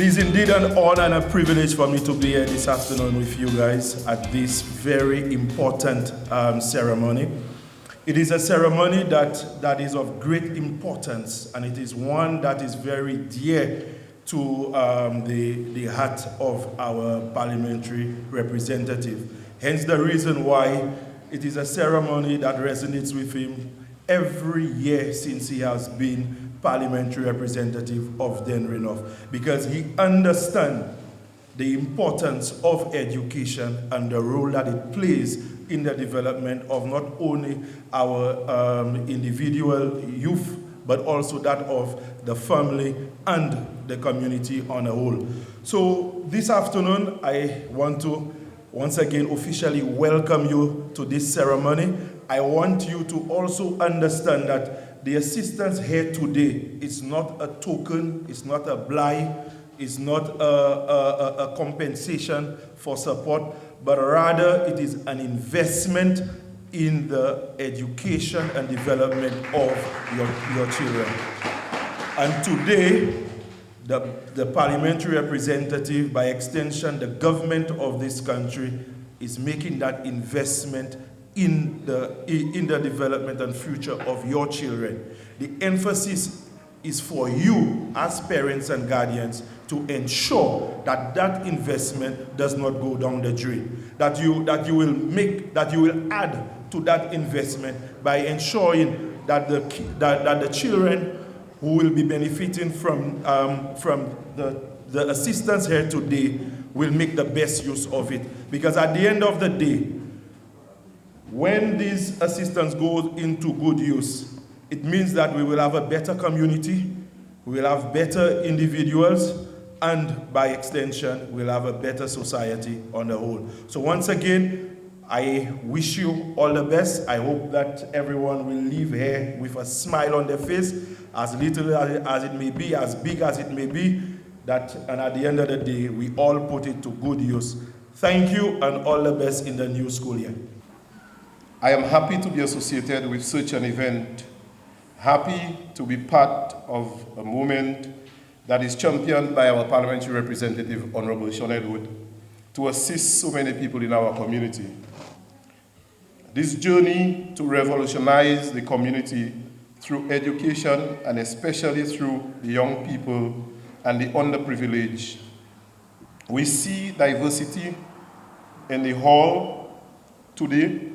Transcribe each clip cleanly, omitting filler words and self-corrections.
It is indeed an honor and a privilege for me to be here this afternoon with you guys at this very important ceremony. It is a ceremony that is of great importance, and it is one that is very dear to the heart of our parliamentary representative. Hence the reason why it is a ceremony that resonates with him every year since he has been parliamentary representative of Dennery North, because he understands the importance of education and the role that it plays in the development of not only our individual youth, but also that of the family and the community on a whole. So this afternoon, I want to once again officially welcome you to this ceremony. I want you to also understand that the assistance here today is not a token, it's not a blight, it's not a compensation for support, but rather it is an investment in the education and development of your children. And today, the parliamentary representative, by extension, the government of this country, is making that investment in the development and future of your children. The emphasis is for you as parents and guardians to ensure that that investment does not go down the drain. That you will add to that investment by ensuring that the children who will be benefiting from the assistance here today will make the best use of it. Because at the end of the day, when this assistance goes into good use, it means that we will have a better community, we will have better individuals, and by extension, we'll have a better society on the whole. So once again, I wish you all the best. I hope that everyone will leave here with a smile on their face, as little as it may be, as big as it may be, and at the end of the day, we all put it to good use. Thank you, and all the best in the new school year. I am happy to be associated with such an event, happy to be part of a moment that is championed by our parliamentary representative, Honorable Sean Edward, to assist so many people in our community. This journey to revolutionize the community through education, and especially through the young people and the underprivileged. We see diversity in the hall today.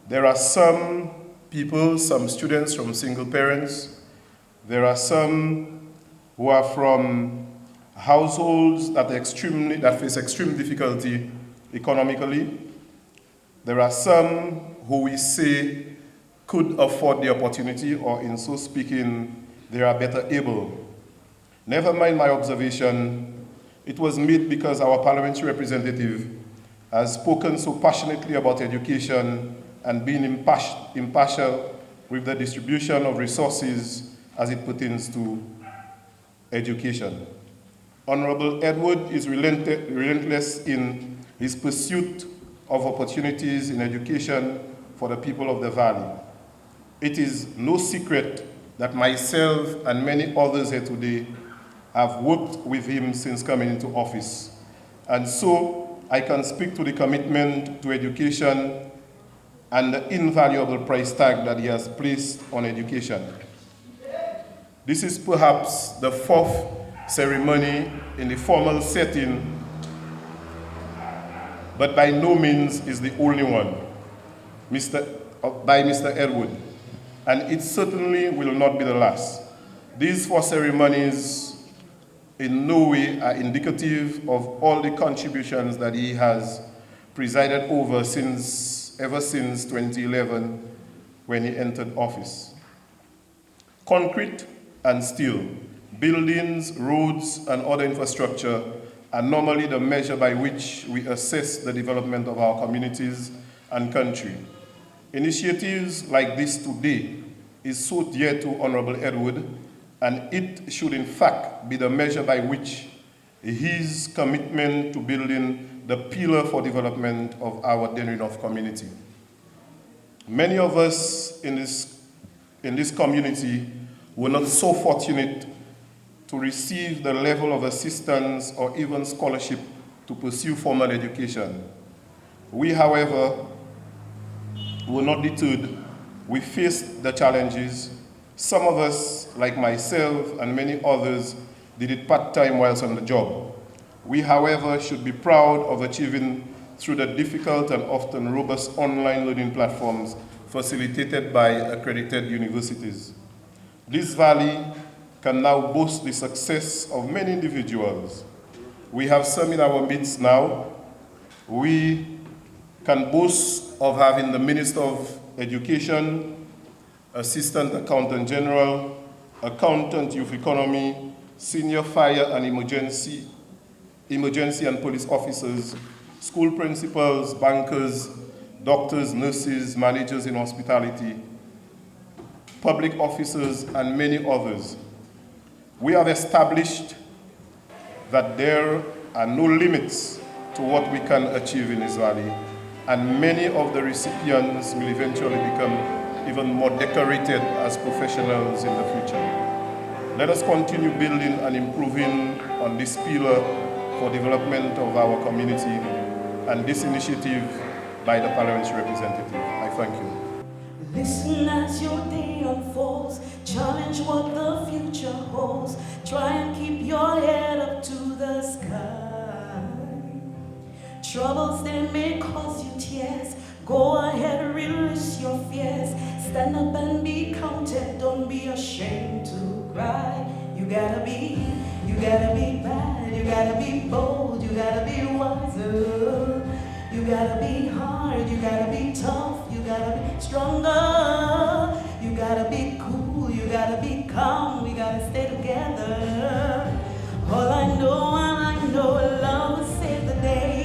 There are some people, some students from single parents. There are some who are from households that face extreme difficulty economically. There are some who we say could afford the opportunity, or in so speaking, they are better able. Never mind my observation, it was made because our parliamentary representative has spoken so passionately about education and being impartial with the distribution of resources as it pertains to education. Honorable Edward is relentless in his pursuit of opportunities in education for the people of the Valley. It is no secret that myself and many others here today have worked with him since coming into office. And so I can speak to the commitment to education and the invaluable price tag that he has placed on education. This is perhaps the fourth ceremony in the formal setting, but by no means is the only one by Mr. Edward, and it certainly will not be the last. These four ceremonies in no way are indicative of all the contributions that he has presided over ever since 2011 when he entered office. Concrete and steel, buildings, roads, and other infrastructure are normally the measure by which we assess the development of our communities and country. Initiatives like this today is so dear to Honorable Edward, and it should in fact be the measure by which his commitment to building the pillar for development of our Dennery North community. Many of us in this community were not so fortunate to receive the level of assistance or even scholarship to pursue formal education. We, however, were not deterred. We faced the challenges. Some of us, like myself and many others, did it part-time whilst on the job. We, however, should be proud of achieving through the difficult and often robust online learning platforms facilitated by accredited universities. This valley can now boast the success of many individuals. We have some in our midst now. We can boast of having the Minister of Education, Assistant Accountant General, Accountant Youth Economy, Senior Fire and Emergency and Police Officers, school principals, bankers, doctors, nurses, managers in hospitality, public officers, and many others. We have established that there are no limits to what we can achieve in this valley, and many of the recipients will eventually become even more decorated as professionals in the future. Let us continue building and improving on this pillar for development of our community and this initiative by the parliamentary representative. I thank you. Listen as your day unfolds, challenge what the future holds, try and keep your head up to the sky. Troubles, they may cause you tears, go ahead, release your fears, stand up and be counted, don't be ashamed to cry. You gotta be bad, you gotta be bold, you gotta be wiser, you gotta be hard, you gotta be tough, you gotta be stronger, you gotta be cool, you gotta be calm, we gotta stay together. All I know, love will save the day.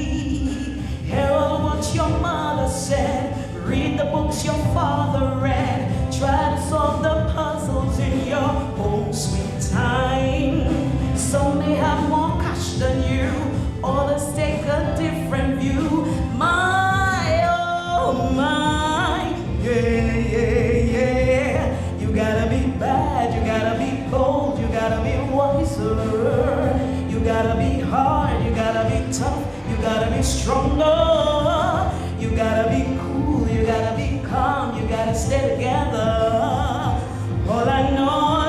Hear all what your mother said, read the books your father read, try to solve the puzzles in your own sweet time. Some may have more cash than you, others take a different view. My, oh my, yeah. You gotta be bad, you gotta be bold, you gotta be wiser, you gotta be hard, you gotta be tough, you gotta be stronger, you gotta be cool, you gotta be calm, you gotta stay together. All I know,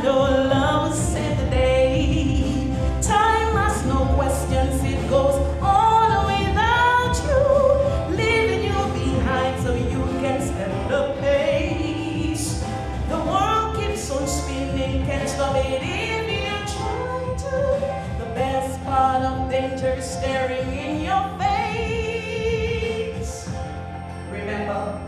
love will save the day. Time has no questions, it goes on without you, leaving you behind so you can stand the pace. The world keeps on spinning, can't stop it if you try to. The best part of danger is staring in your face. Remember,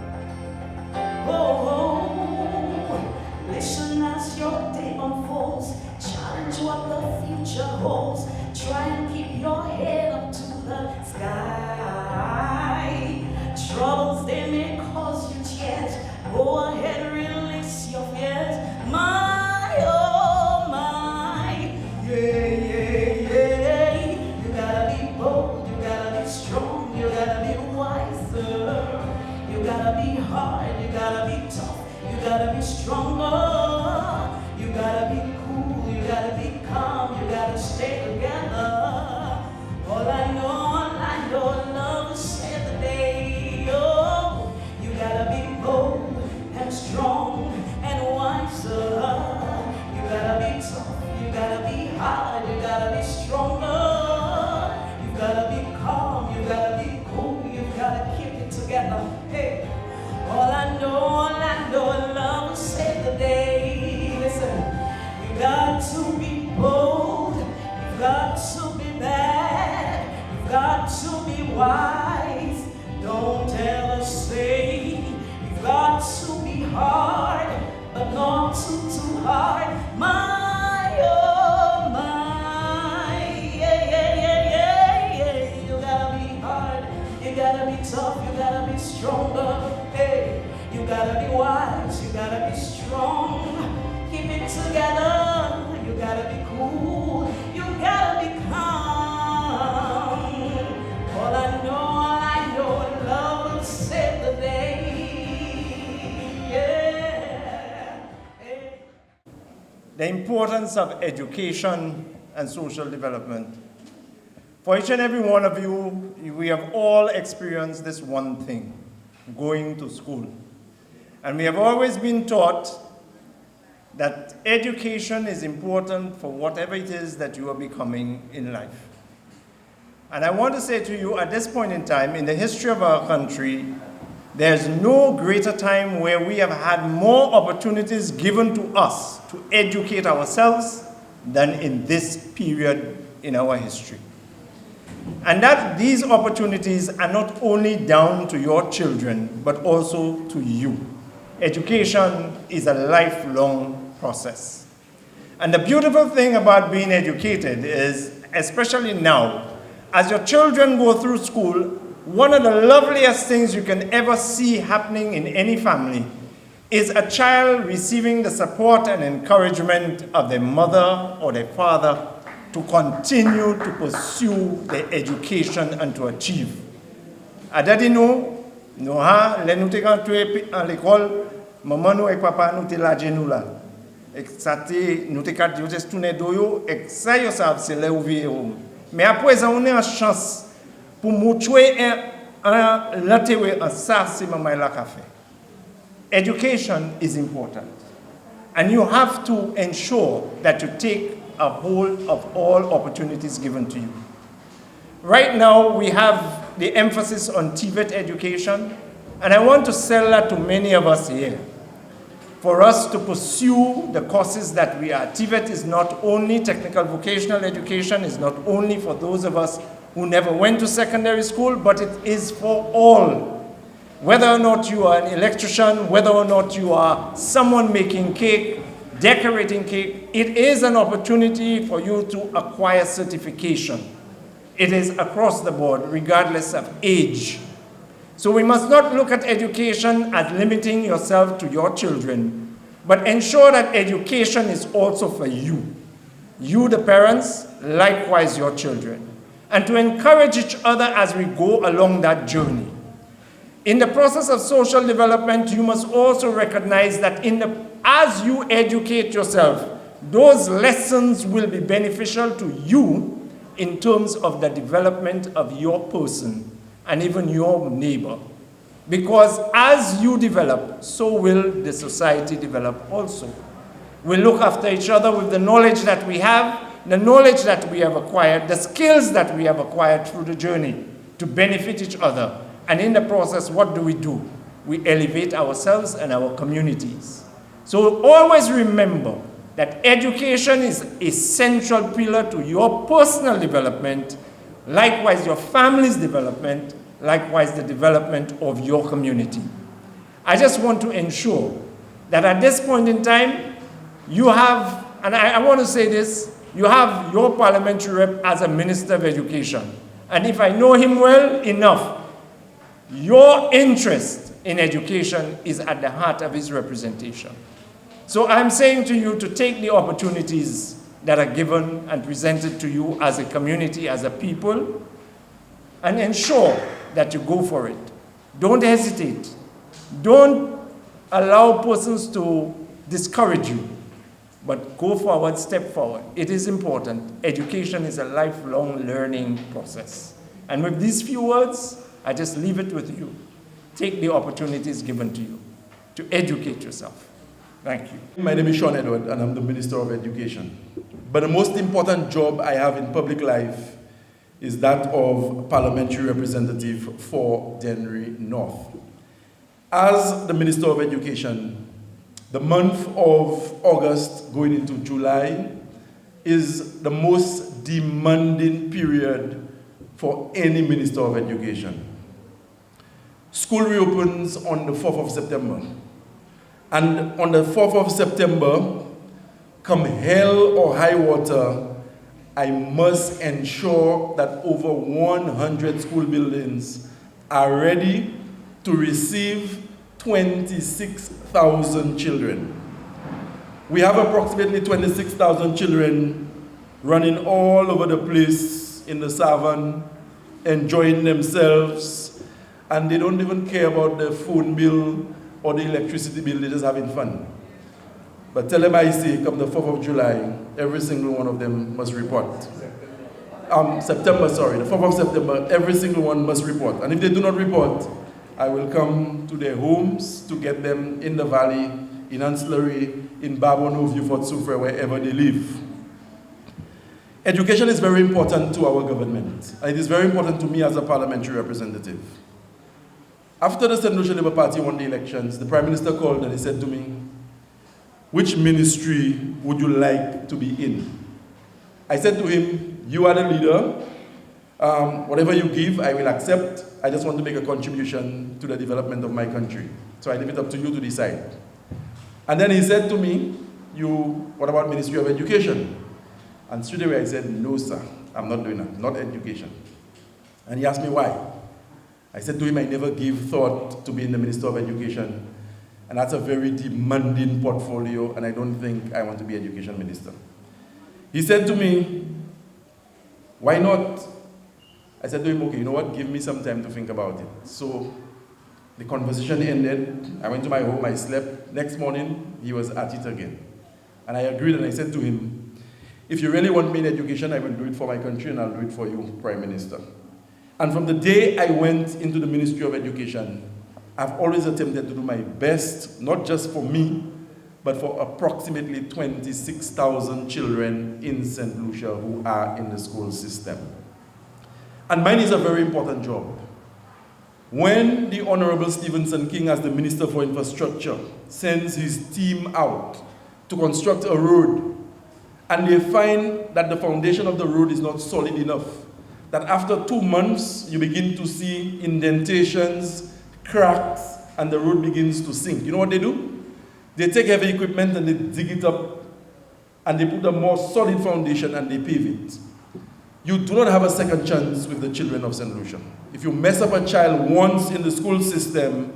listen as your day unfolds, challenge what the future holds, try and keep your head up to the sky. Troubles, they may cause you tears, go ahead, release your fears. My, oh my, yeah. You gotta be bold, you gotta be strong, you gotta be wiser, you gotta be hard, you gotta be tough, you gotta be stronger, you gotta be cool, you gotta be calm, you gotta stay together. All I know, love will save the day. Oh, you gotta be bold and strong and wiser, you gotta be tough, you gotta be hard, you gotta be stronger, you gotta be calm, you gotta be cool, you gotta keep it together. Hey, all I know, love will save the day. Listen, you got to be bold, you've got to be bad, you've got to be wise. Don't ever say you've got to be hard, but not too hard. My, oh my, yeah. You gotta be hard, you gotta be tough, you gotta be stronger. Hey, you gotta be wise, you gotta be strong. Keep it together, you gotta be cool, you gotta be calm. All I know, the importance of education and social development. For each and every one of you, we have all experienced this one thing, going to school. And we have always been taught that education is important for whatever it is that you are becoming in life. And I want to say to you, at this point in time, in the history of our country, there's no greater time where we have had more opportunities given to us to educate ourselves than in this period in our history. And that these opportunities are not only down to your children, but also to you. Education is a lifelong process. And the beautiful thing about being educated is, especially now, as your children go through school, one of the loveliest things you can ever see happening in any family is a child receiving the support and encouragement of their mother or their father to continue to pursue their education and to achieve. Adadi nou ha, le nou te kantou à l'école, maman nou et papa nou te laje nou la. Ek sa te, nou te kat yo te stoune do yo, ek sa yo sav se le ouvi yo. Mais après ça, on a une chance pour montrer un latéwe en ça, c'est maman la café. Education is important. And you have to ensure that you take a hold of all opportunities given to you. Right now, we have the emphasis on TVET education, and I want to sell that to many of us here. For us to pursue the courses that we are. TVET is not only technical vocational education, it's not only for those of us who never went to secondary school, but it is for all. Whether or not you are an electrician, whether or not you are someone making cake, decorating cake, it is an opportunity for you to acquire certification. It is across the board, regardless of age. So we must not look at education as limiting yourself to your children, but ensure that education is also for you. You, the parents, likewise your children. And to encourage each other as we go along that journey. In the process of social development, you must also recognize that as you educate yourself, those lessons will be beneficial to you in terms of the development of your person and even your neighbor. Because as you develop, so will the society develop also. We look after each other with the knowledge that we have, the knowledge that we have acquired, the skills that we have acquired through the journey to benefit each other. And in the process, what do? We elevate ourselves and our communities. So always remember that education is a central pillar to your personal development, likewise your family's development, likewise the development of your community. I just want to ensure that at this point in time, you have, and I want to say this, you have your parliamentary rep as a Minister of Education. And if I know him well enough, your interest in education is at the heart of his representation. So I'm saying to you to take the opportunities that are given and presented to you as a community, as a people, and ensure that you go for it. Don't hesitate. Don't allow persons to discourage you, but go forward, step forward. It is important. Education is a lifelong learning process. And with these few words, I just leave it with you. Take the opportunities given to you to educate yourself. Thank you. My name is Sean Edward, and I'm the Minister of Education. But the most important job I have in public life is that of parliamentary representative for Dennery North. As the Minister of Education, the month of August going into July is the most demanding period for any Minister of Education. School reopens on the 4th of September. And on the 4th of September, come hell or high water, I must ensure that over 100 school buildings are ready to receive 26,000 children. We have approximately 26,000 children running all over the place in the savannah, enjoying themselves, and they don't even care about the phone bill or the electricity bill, they're just having fun. But tell them I say, come the 4th of July, every single one of them must report. September, sorry, the 4th of September, every single one must report. And if they do not report, I will come to their homes to get them in the valley, in Ancillary, in Babono, Vieux-Fort Soufrière, wherever they live. Education is very important to our government, and it is very important to me as a parliamentary representative. After the St. Lucia Labour Party won the elections, the Prime Minister called and he said to me, which ministry would you like to be in? I said to him, you are the leader. Whatever you give, I will accept. I just want to make a contribution to the development of my country. So I leave it up to you to decide. And then he said to me, what about Ministry of Education? And straight away I said, no, sir, I'm not doing that, not education. And he asked me why. I said to him, I never gave thought to being the Minister of Education. And that's a very demanding portfolio, and I don't think I want to be Education Minister. He said to me, why not? I said to him, okay, you know what, give me some time to think about it. So the conversation ended, I went to my home, I slept. Next morning, he was at it again. And I agreed, and I said to him, if you really want me in education, I will do it for my country, and I'll do it for you, Prime Minister. And from the day I went into the Ministry of Education, I've always attempted to do my best, not just for me, but for approximately 26,000 children in St. Lucia who are in the school system. And mine is a very important job. When the Honorable Stephenson King, as the Minister for Infrastructure, sends his team out to construct a road, and they find that the foundation of the road is not solid enough, that after 2 months, you begin to see indentations, cracks, and the road begins to sink. You know what they do? They take heavy equipment and they dig it up, and they put a more solid foundation and they pave it. You do not have a second chance with the children of St. Lucia. If you mess up a child once in the school system,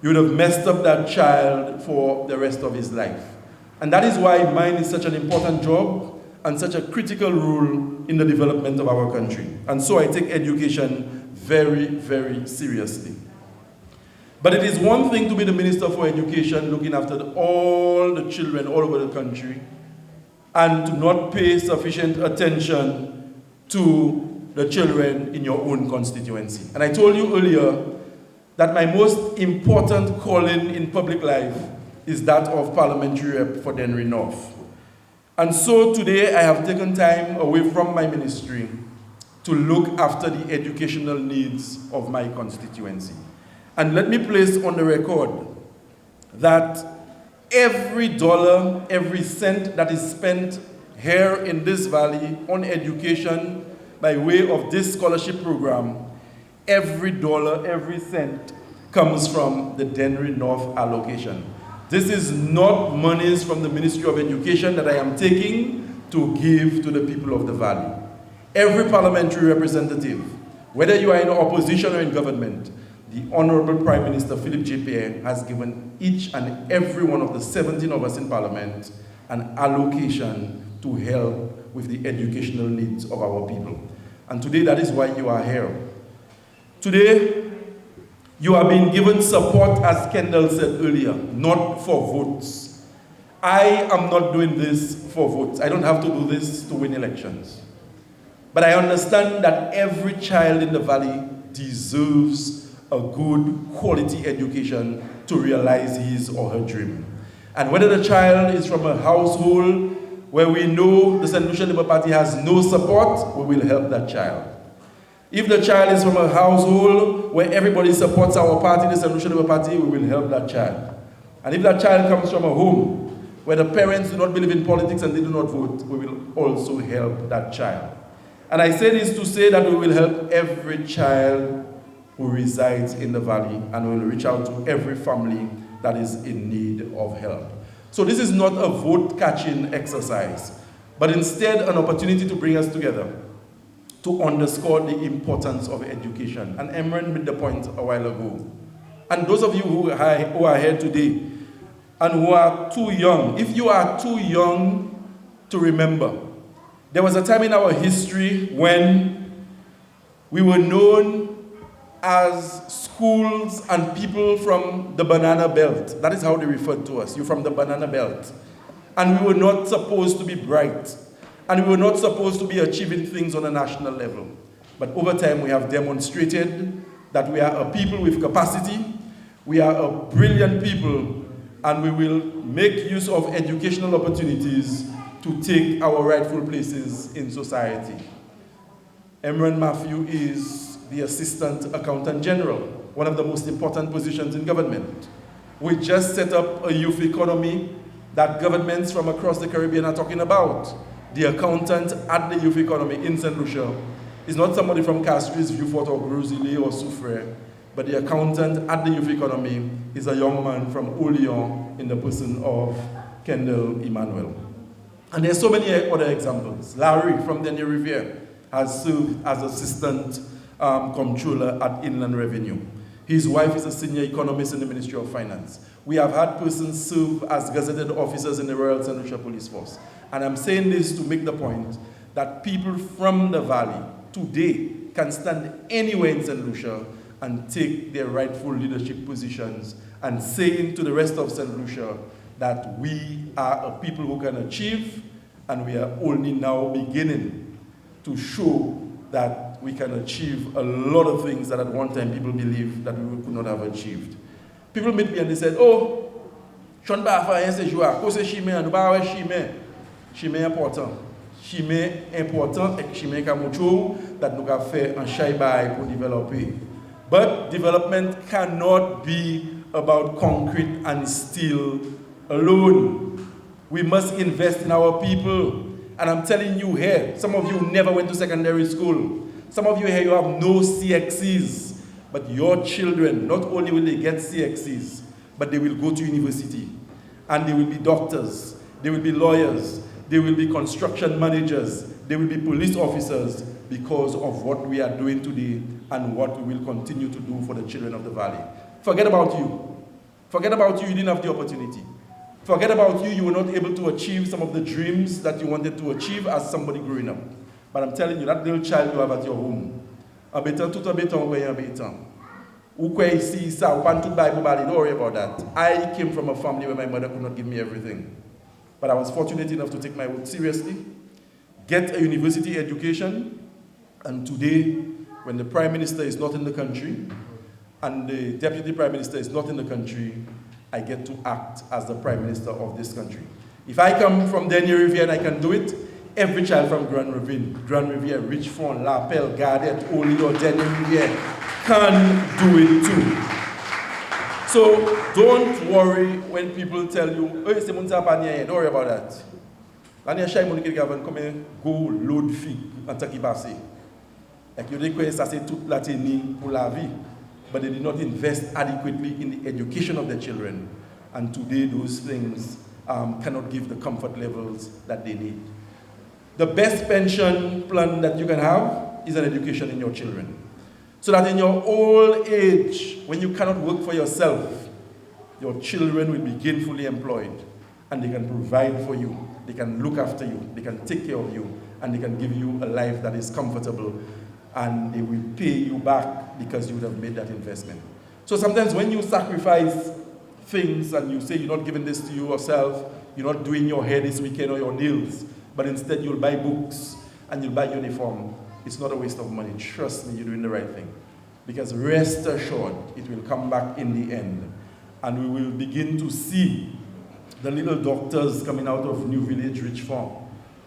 you would have messed up that child for the rest of his life. And that is why mine is such an important job and such a critical role in the development of our country. And so I take education very, very seriously. But it is one thing to be the Minister for Education, looking after all the children all over the country, and to not pay sufficient attention to the children in your own constituency. And I told you earlier that my most important calling in public life is that of parliamentary rep for Dennery North. And so today I have taken time away from my ministry to look after the educational needs of my constituency. And let me place on the record that every dollar, every cent that is spent here in this valley on education by way of this scholarship program, every dollar, every cent comes from the Dennery North allocation. This is not monies from the Ministry of Education that I am taking to give to the people of the valley. Every parliamentary representative, whether you are in opposition or in government, the Honorable Prime Minister Philip J. Pierre has given each and every one of the 17 of us in Parliament an allocation to help with the educational needs of our people. And today, that is why you are here. Today, you are being given support, as Kendall said earlier, not for votes. I am not doing this for votes. I don't have to do this to win elections. But I understand that every child in the valley deserves a good quality education to realize his or her dream. And whether the child is from a household where we know the St. Lucia Labour Party has no support, we will help that child. If the child is from a household where everybody supports our party, the St. Lucia Labour Party, we will help that child. And if that child comes from a home where the parents do not believe in politics and they do not vote, we will also help that child. And I say this to say that we will help every child who resides in the valley, and we will reach out to every family that is in need of help. So this is not a vote-catching exercise, but instead an opportunity to bring us together to underscore the importance of education. And Emran made the point a while ago. And those of you who are here today and who are too young, if you are too young to remember, there was a time in our history when we were known as schools and people from the banana belt. That is how they referred to us. You're from the banana belt. And we were not supposed to be bright. And we were not supposed to be achieving things on a national level. But over time, we have demonstrated that we are a people with capacity, we are a brilliant people, and we will make use of educational opportunities to take our rightful places in society. Emran Matthew is the Assistant Accountant General, one of the most important positions in government. We just set up a youth economy that governments from across the Caribbean are talking about. The accountant at the youth economy in St. Lucia is not somebody from Castries, Vieux-Fort, or Gros-Islet, or Soufrière, but the accountant at the youth economy is a young man from Oleon in the person of Kendall Emmanuel. And there's so many other examples. Larry from Dennery North has served as assistant comptroller at Inland Revenue. His wife is a senior economist in the Ministry of Finance. We have had persons serve as gazetted officers in the Royal St. Lucia Police Force. And I'm saying this to make the point that people from the valley today can stand anywhere in St. Lucia and take their rightful leadership positions and saying to the rest of St. Lucia that we are a people who can achieve, and we are only now beginning to show that we can achieve a lot of things that at one time people believed that we could not have achieved. People meet me and they said, oh, Sean Bafa, c'est joueur, quoi c'est chimé, nous pas ouais chimé. Chimé important. Chimé important et chimé kamucho that nous avons fait un chaibai pour développer. But development cannot be about concrete and steel alone. We must invest in our people. And I'm telling you here, some of you never went to secondary school. Some of you here, you have no CXCs. But your children, not only will they get CXCs, but they will go to university. And they will be doctors. They will be lawyers. They will be construction managers. They will be police officers because of what we are doing today and what we will continue to do for the children of the valley. Forget about you. Forget about you didn't have the opportunity. Forget about you were not able to achieve some of the dreams that you wanted to achieve as somebody growing up. But I'm telling you, that little child you have at your home, a better tout a better way a better. Don't worry about that. I came from a family where my mother could not give me everything. But I was fortunate enough to take my work seriously, get a university education, and today, when the Prime Minister is not in the country, and the Deputy Prime Minister is not in the country, I get to act as the Prime Minister of this country. If I come from Dennery North and I can do it, every child from Grand Riviere, Richford, La Pelle, Gardet, Olio, Dennery North can do it too. So don't worry when people tell you, oh, c'est mon tapanier, don't worry about that. L'année chaque monde qui gagne comme go load fee en tant qu'il passe. Et que vous que ça c'est toute la tenue pour la vie. But they did not invest adequately in the education of their children. And today those things cannot give the comfort levels that they need. The best pension plan that you can have is an education in your children. So that in your old age, when you cannot work for yourself, your children will be gainfully employed and they can provide for you, they can look after you, they can take care of you, and they can give you a life that is comfortable, and they will pay you back because you would have made that investment. So sometimes when you sacrifice things and you say you're not giving this to yourself, you're not doing your hair this weekend or your nails, but instead you'll buy books and you'll buy uniform, it's not a waste of money. Trust me, you're doing the right thing. Because rest assured, it will come back in the end. And we will begin to see the little doctors coming out of New Village, Richford.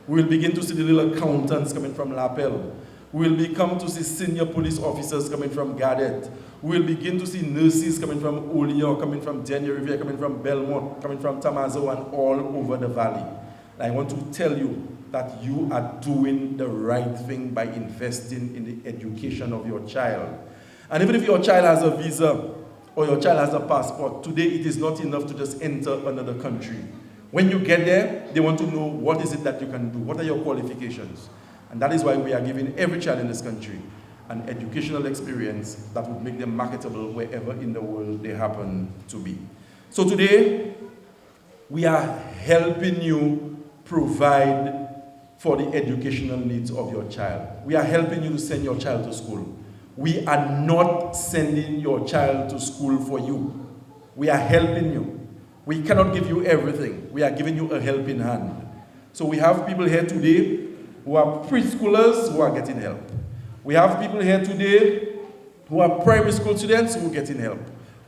We will begin to see the little accountants coming from La Pelle. We will become to see senior police officers coming from Gardet. We will begin to see nurses coming from Oleon, coming from Dennery North, coming from Belmont, coming from Tamazo, and all over the valley. And I want to tell you that you are doing the right thing by investing in the education of your child. And even if your child has a visa or your child has a passport, today it is not enough to just enter another country. When you get there, they want to know what is it that you can do, what are your qualifications. And that is why we are giving every child in this country an educational experience that would make them marketable wherever in the world they happen to be. So today, we are helping you provide for the educational needs of your child. We are helping you to send your child to school. We are not sending your child to school for you. We are helping you. We cannot give you everything. We are giving you a helping hand. So we have people here today who are preschoolers who are getting help. We have people here today who are primary school students who are getting help.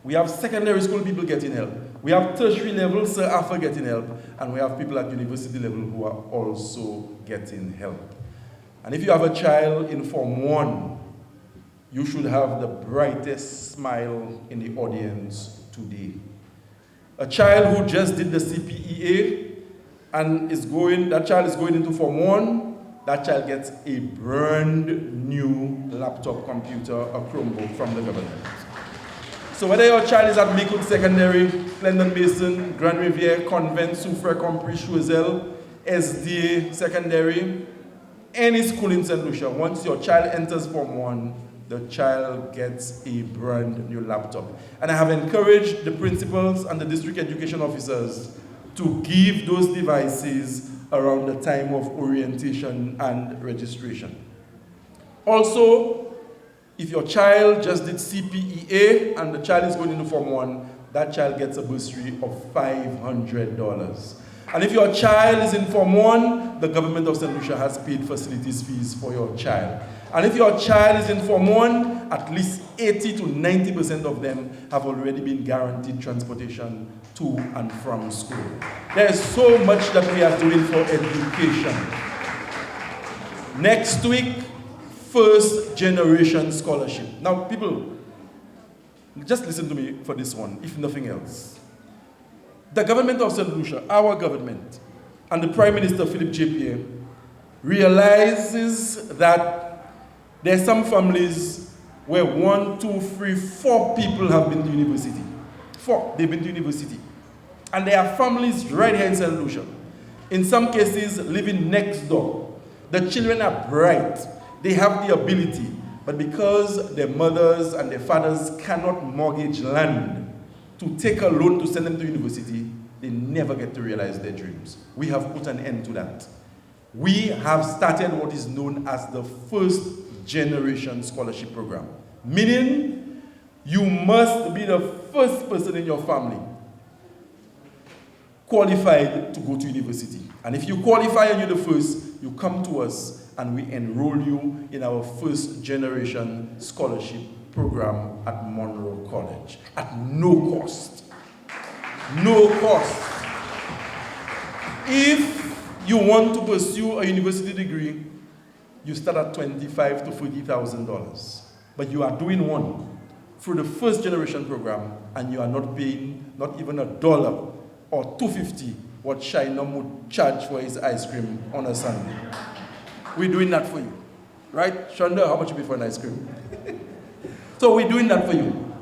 We have secondary school people getting help. We have tertiary level, Sir Arthur getting help. And we have people at university level who are also getting help. And if you have a child in Form 1, you should have the brightest smile in the audience today. A child who just did the CPEA and that child is going into Form 1, that child gets a brand new laptop computer, a Chromebook from the government. So whether your child is at Lakewood Secondary, Glendon Basin, Grand Riviere, Convent, Soufrière, Compris, Choiseul, SDA Secondary, any school in St. Lucia, once your child enters Form 1, the child gets a brand new laptop. And I have encouraged the principals and the district education officers to give those devices around the time of orientation and registration. Also, if your child just did CPEA and the child is going into Form 1, that child gets a bursary of $500. And if your child is in Form 1, the government of St. Lucia has paid facilities fees for your child. And if your child is in Form 1, at least 80 to 90% of them have already been guaranteed transportation to and from school. There is so much that we are doing for education. Next week, first generation scholarship. Now, people, just listen to me for this one, if nothing else. The government of St. Lucia, our government, and the Prime Minister, Philip J. Pierre, realizes that there are some families where 1, 2, 3, 4 people have been to university. 4, they've been to university. And there are families right here in St. Lucia, in some cases living next door. The children are bright, they have the ability, but because their mothers and their fathers cannot mortgage land to take a loan to send them to university, they never get to realize their dreams. We have put an end to that. We have started what is known as the first generation scholarship program, meaning you must be the first person in your family qualified to go to university. And if you qualify and you're the first, you come to us and we enroll you in our first generation scholarship program at Monroe College at no cost. No cost. If you want to pursue a university degree, you start at $25,000 to $40,000. But you are doing one through the first generation program and you are not paying not even $1 or $2.50 what Shinam would charge for his ice cream on a Sunday. We're doing that for you. Right? Shonda, how much you pay for an ice cream? So we're doing that for you.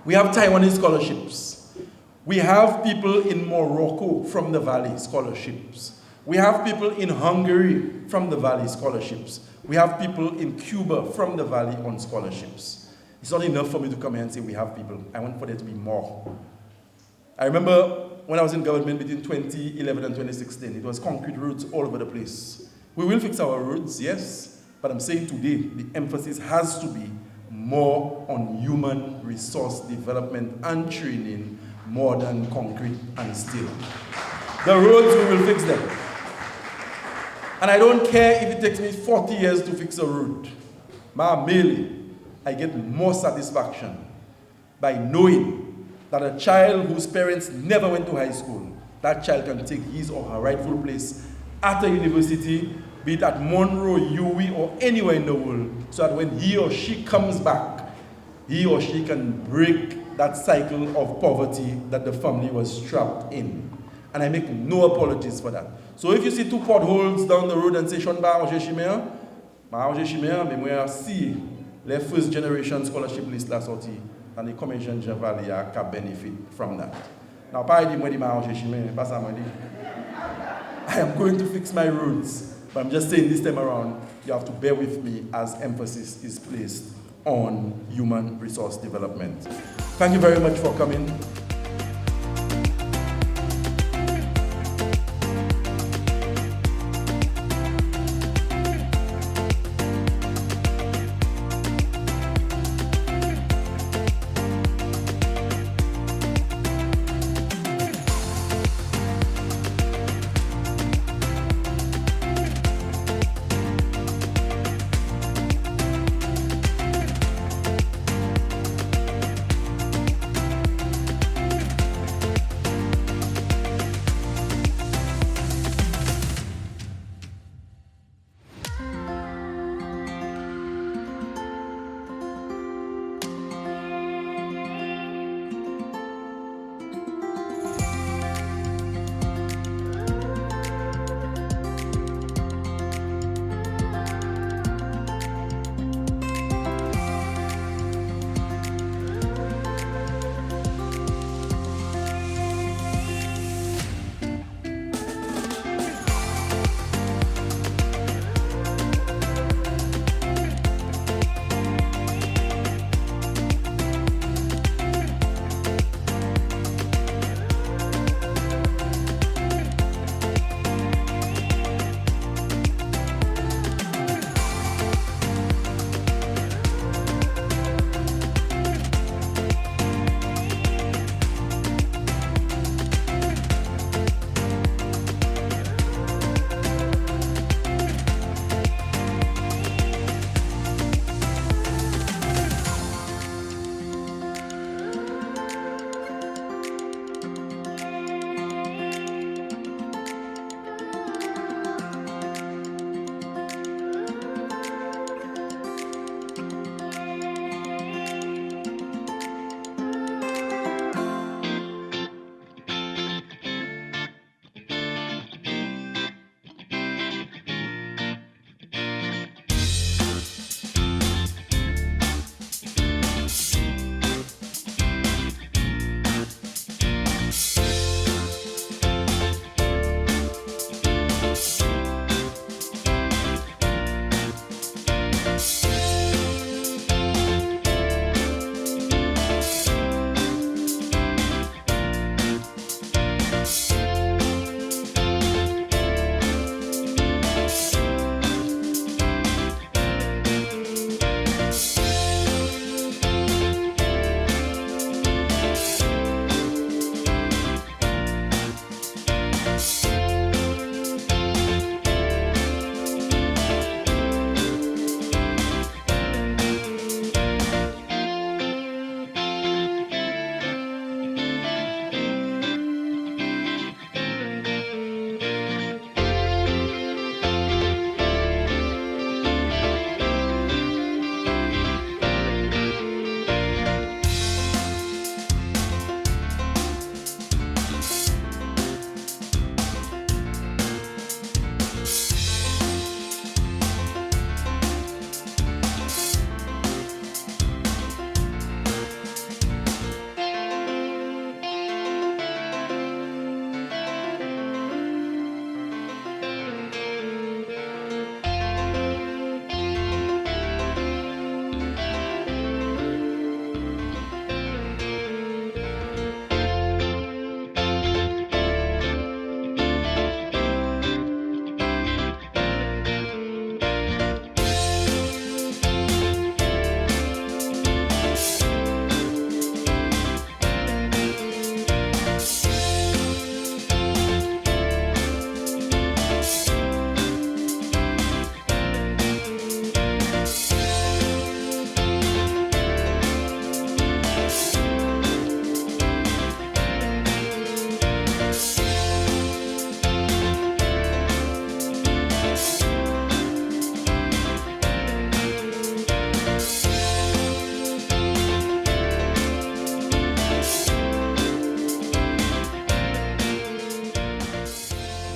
We have Taiwanese scholarships. We have people in Morocco from the Valley scholarships. We have people in Hungary from the Valley scholarships. We have people in Cuba from the Valley on scholarships. It's not enough for me to come here and say we have people. I want for there to be more. I remember when I was in government between 2011 and 2016, it was concrete roads all over the place. We will fix our roads, yes, but I'm saying today the emphasis has to be more on human resource development and training more than concrete and steel. The roads, we will fix them. And I don't care if it takes me 40 years to fix a road. I get more satisfaction by knowing that a child whose parents never went to high school, that child can take his or her rightful place at a university, be it at Monroe, UWI, or anywhere in the world, so that when he or she comes back, he or she can break that cycle of poverty that the family was trapped in. And I make no apologies for that. So if you see 2 potholes down the road and say, Sean Ba, mais si les first generation scholarship list la sorti, and the commission Javali can benefit from that. Now, I am going to fix my roads, but I'm just saying this time around, you have to bear with me as emphasis is placed on human resource development. Thank you very much for coming.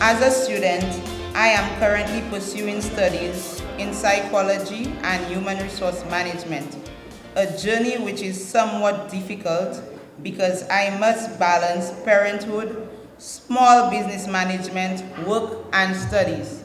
As a student, I am currently pursuing studies in psychology and human resource management, a journey which is somewhat difficult because I must balance parenthood, small business management, work, and studies.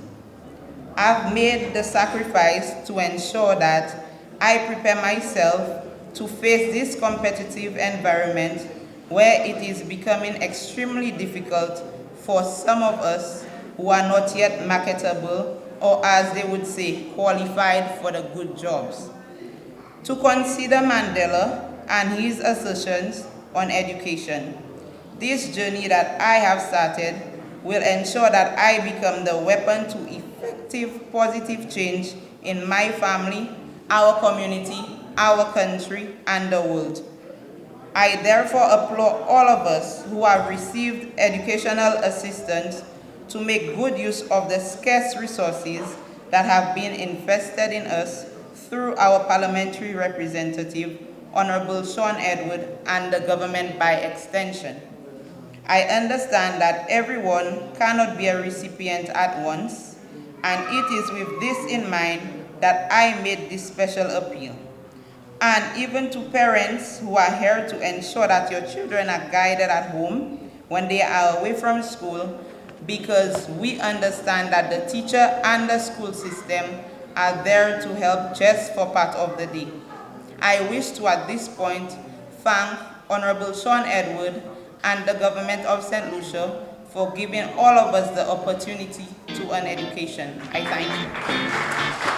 I've made the sacrifice to ensure that I prepare myself to face this competitive environment where it is becoming extremely difficult for some of us who are not yet marketable, or as they would say, qualified for the good jobs. To consider Mandela and his assertions on education, this journey that I have started will ensure that I become the weapon to effective positive change in my family, our community, our country, and the world. I therefore applaud all of us who have received educational assistance to make good use of the scarce resources that have been invested in us through our parliamentary representative, Honorable Sean Edward, and the government by extension. I understand that everyone cannot be a recipient at once, and it is with this in mind that I made this special appeal. And even to parents who are here to ensure that your children are guided at home when they are away from school, because we understand that the teacher and the school system are there to help just for part of the day. I wish to at this point thank Honorable Sean Edward and the government of St. Lucia for giving all of us the opportunity to an education. I thank you.